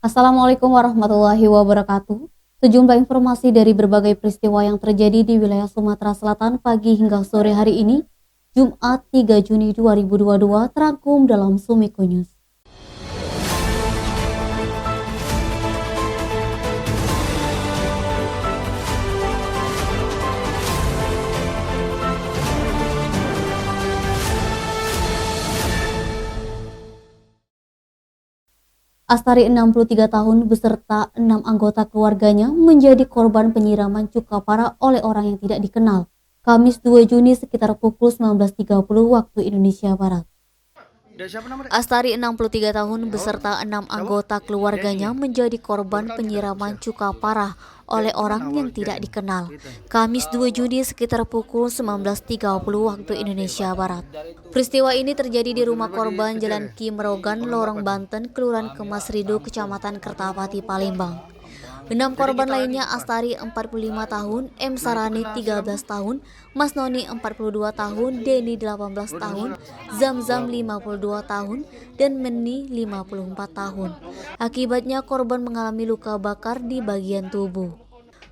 Assalamualaikum warahmatullahi wabarakatuh. Sejumlah informasi dari berbagai peristiwa yang terjadi di wilayah Sumatera Selatan pagi hingga sore hari ini, Jumat 3 Juni 2022, terangkum dalam Sumiko News. Astari 63 tahun beserta 6 anggota keluarganya menjadi korban penyiraman cuka parah oleh orang yang tidak dikenal. Kamis 2 Juni sekitar pukul 19.30 waktu Indonesia Barat. Astari 63 tahun beserta 6 anggota keluarganya menjadi korban penyiraman cuka parah oleh orang yang tidak dikenal. Kamis 2 Juni sekitar pukul 19.30 waktu Indonesia Barat. Peristiwa ini terjadi di rumah korban Jalan Ki Merogan, Lorong Banten, Kelurahan Kemas Rido, Kecamatan Kertapati, Palembang. 6 korban lainnya Astari 45 tahun, M. Sarani 13 tahun, Mas Noni 42 tahun, Deni 18 tahun, Zamzam 52 tahun, dan Meni 54 tahun. Akibatnya korban mengalami luka bakar di bagian tubuh.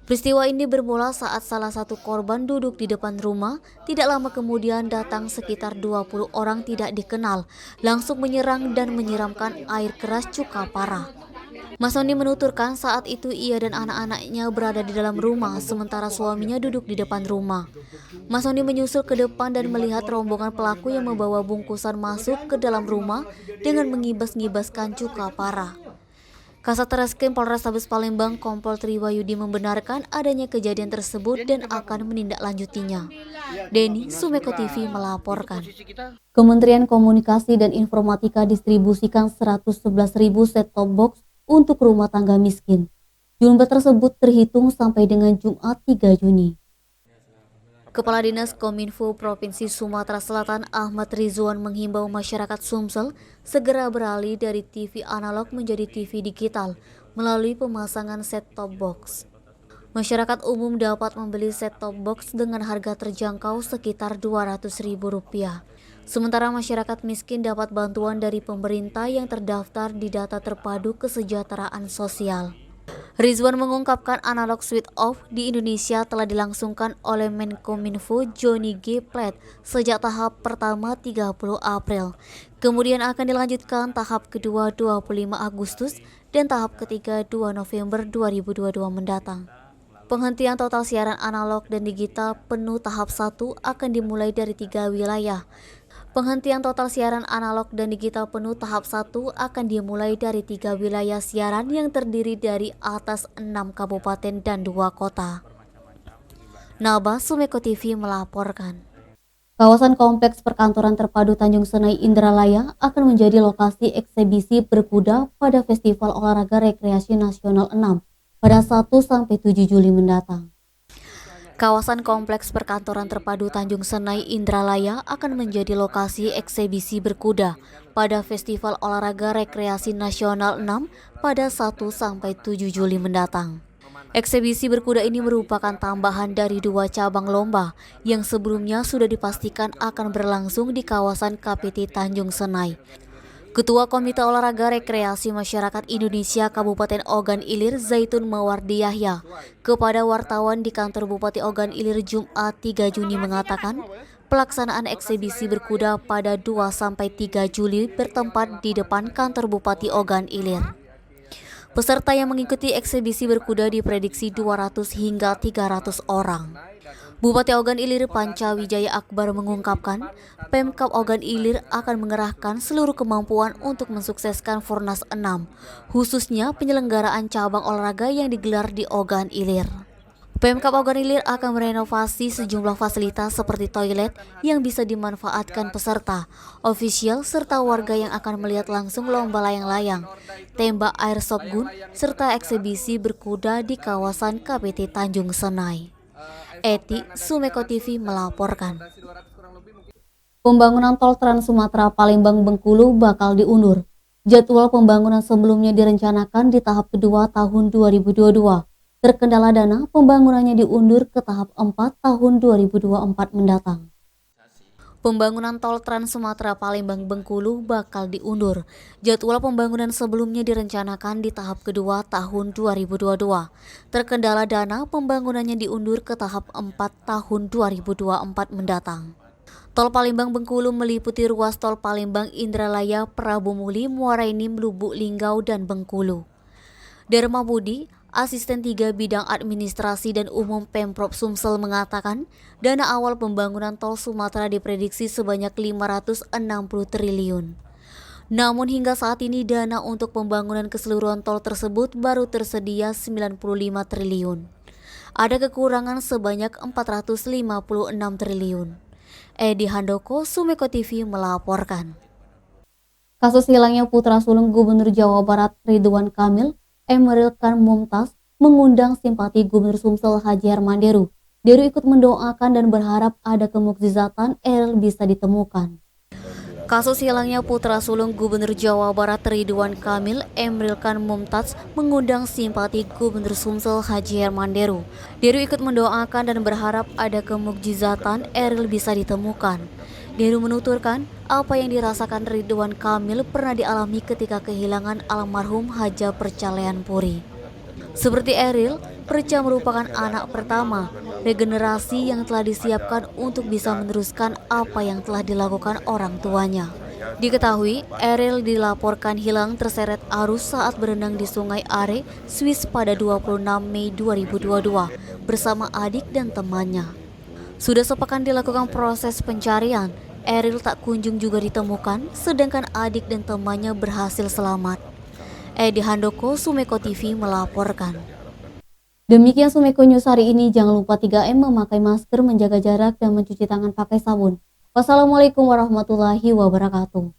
Peristiwa ini bermula saat salah satu korban duduk di depan rumah. Tidak lama kemudian datang sekitar 20 orang tidak dikenal, langsung menyerang dan menyiramkan air keras cuka parah. Mas Noni menuturkan saat itu ia dan anak-anaknya berada di dalam rumah, sementara suaminya duduk di depan rumah. Mas Noni menyusul ke depan dan melihat rombongan pelaku yang membawa bungkusan masuk ke dalam rumah dengan mengibas-ngibaskan cuka parah. Kasat Reskrim Polrestabes Palembang Kompol Triwayudi membenarkan adanya kejadian tersebut dan akan menindaklanjutinya. Deni, Sumeko TV melaporkan. Kementerian Komunikasi dan Informatika distribusikan 111.000 set-top box untuk rumah tangga miskin. Jumlah tersebut terhitung sampai dengan Jumat 3 Juni. Kepala Dinas Kominfo Provinsi Sumatera Selatan Ahmad Rizwan menghimbau masyarakat Sumsel segera beralih dari TV analog menjadi TV digital melalui pemasangan set-top box. Masyarakat umum dapat membeli set-top box dengan harga terjangkau sekitar Rp200.000. Sementara masyarakat miskin dapat bantuan dari pemerintah yang terdaftar di Data Terpadu Kesejahteraan Sosial. Rizwan mengungkapkan analog switch off di Indonesia telah dilangsungkan oleh Menkominfo Johnny G. Plate sejak tahap pertama 30 April. Kemudian akan dilanjutkan tahap kedua 25 Agustus dan tahap ketiga 2 November 2022 mendatang. Penghentian total siaran analog dan digital penuh tahap 1 akan dimulai dari 3 wilayah. Penghentian total siaran analog dan digital penuh tahap 1 akan dimulai dari 3 wilayah siaran yang terdiri dari atas 6 kabupaten dan 2 kota. Naba, Sumeko TV melaporkan. Kawasan Kompleks Perkantoran Terpadu Tanjung Senai Indralaya akan menjadi lokasi eksibisi berkuda pada Festival Olahraga Rekreasi Nasional 6 pada 1-7 Juli mendatang. Kawasan Kompleks Perkantoran Terpadu Tanjung Senai Indralaya akan menjadi lokasi eksibisi berkuda pada Festival Olahraga Rekreasi Nasional 6 pada 1-7 Juli mendatang. Eksibisi berkuda ini merupakan tambahan dari 2 cabang lomba yang sebelumnya sudah dipastikan akan berlangsung di kawasan KPT Tanjung Senai. Ketua Komite Olahraga Rekreasi Masyarakat Indonesia Kabupaten Ogan Ilir Zaitun Mawardi Yahya kepada wartawan di kantor Bupati Ogan Ilir Jumat 3 Juni mengatakan pelaksanaan eksibisi berkuda pada 2-3 Juli bertempat di depan kantor Bupati Ogan Ilir. Peserta yang mengikuti eksibisi berkuda diprediksi 200 hingga 300 orang. Bupati Ogan Ilir Panca Wijaya Akbar mengungkapkan, Pemkab Ogan Ilir akan mengerahkan seluruh kemampuan untuk mensukseskan Fornas 6, khususnya penyelenggaraan cabang olahraga yang digelar di Ogan Ilir. Pemkab Ogan Ilir akan merenovasi sejumlah fasilitas seperti toilet yang bisa dimanfaatkan peserta, ofisial serta warga yang akan melihat langsung lomba layang-layang, tembak airsoft gun, serta eksibisi berkuda di kawasan KPT Tanjung Senai. Eti, Sumeko TV melaporkan. Pembangunan tol Trans Sumatera Palembang Bengkulu bakal diundur. Jadwal pembangunan sebelumnya direncanakan di tahap kedua tahun 2022. Terkendala dana, pembangunannya diundur ke tahap 4 tahun 2024 mendatang. Pembangunan tol Trans Sumatera Palembang Bengkulu bakal diundur. Jadwal pembangunan sebelumnya direncanakan di tahap kedua tahun 2022. Terkendala dana, pembangunannya diundur ke tahap 4 tahun 2024 mendatang. Tol Palembang Bengkulu meliputi ruas tol Palembang Indralaya, Prabumuli, Muara Enim, Lubuk Linggau, dan Bengkulu. Dharma Budi, Asisten 3 Bidang Administrasi dan Umum Pemprov Sumsel mengatakan, dana awal pembangunan tol Sumatera diprediksi sebanyak 560 triliun. Namun hingga saat ini dana untuk pembangunan keseluruhan tol tersebut baru tersedia 95 triliun. Ada kekurangan sebanyak 456 triliun. Edi Handoko, Sumeko TV melaporkan. Kasus hilangnya putra sulung Gubernur Jawa Barat Ridwan Kamil, Emeril Khan Mumtaz, mengundang simpati Gubernur Sumsel Haji Herman Deru. Deru ikut mendoakan dan berharap ada kemukjizatan Eril bisa ditemukan. Kasus hilangnya putra sulung Gubernur Jawa Barat Ridwan Kamil, Emeril Khan Mumtaz, mengundang simpati Gubernur Sumsel Haji Herman Deru. Deru ikut mendoakan dan berharap ada kemukjizatan Eril bisa ditemukan. Deru menuturkan apa yang dirasakan Ridwan Kamil pernah dialami ketika kehilangan almarhum Haja Percalean Puri. Seperti Eril, Perca merupakan anak pertama, regenerasi yang telah disiapkan untuk bisa meneruskan apa yang telah dilakukan orang tuanya. Diketahui, Eril dilaporkan hilang terseret arus saat berenang di Sungai Are, Swiss pada 26 Mei 2022 bersama adik dan temannya. Sudah sepekan dilakukan proses pencarian, Eril tak kunjung juga ditemukan, sedangkan adik dan temannya berhasil selamat. Edi Handoko, Sumeko TV melaporkan. Demikian Sumeko News hari ini, jangan lupa 3M, memakai masker, menjaga jarak, dan mencuci tangan pakai sabun. Wassalamualaikum warahmatullahi wabarakatuh.